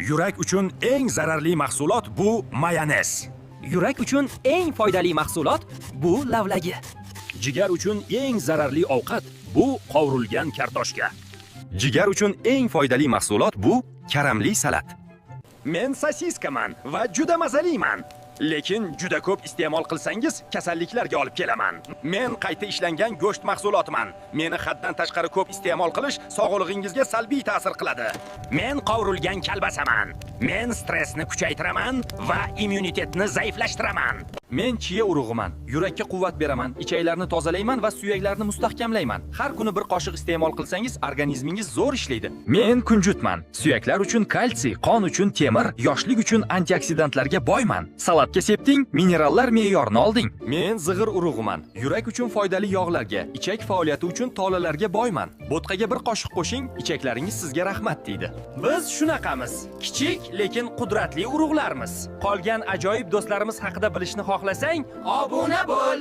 Yurak uchun eng zararli mahsulot bu mayonez. Yurak uchun eng foydali mahsulot bu lavlagi. Jigar uchun eng zararli ovqat bu qovurilgan kartoshka. Jigar uchun eng foydali mahsulot bu karamli salat. Men sosiskaman va juda mazaliman. Lekin juda ko'p iste'mol qilsangiz kasalliklarga olib kelaman. Men qayta ishlangan go'sht mahsulotiman. Meni haddan tashqari ko'p iste'mol qilish sog'lig'ingizga salbiy ta'sir qiladi. Men qovurilgan kalbasaman. Men stressni kuchaytiraman va immunitetni zaiflashtiraman. Men chiya urug'iman. Yurakka quvvat beraman, ichaklarni tozalayman va suyaklarni mustahkamlayman. Har kuni bir qoshiq iste'mol qilsangiz organizmingiz zo'r ishlaydi. Men kunjutman. Suyaklar uchun kalsiy, qon uchun temir, yoshlik uchun antioksidantlarga boyman. Salatga sepding, minerallar me'yorini olding. Men zig'ir urug'iman. Yurak uchun foydali yog'larga, ichak faoliyati uchun tolalarga boyman. Bo'tqaga bir qoshiq qo'shing, ichaklaringiz sizga rahmat deydi. Biz shunaqamiz. Kichik lekin qudratli urug'larmiz. Qolgan ajoyib do'stlarimiz haqida bilishni xohlasang, obuna bo'l.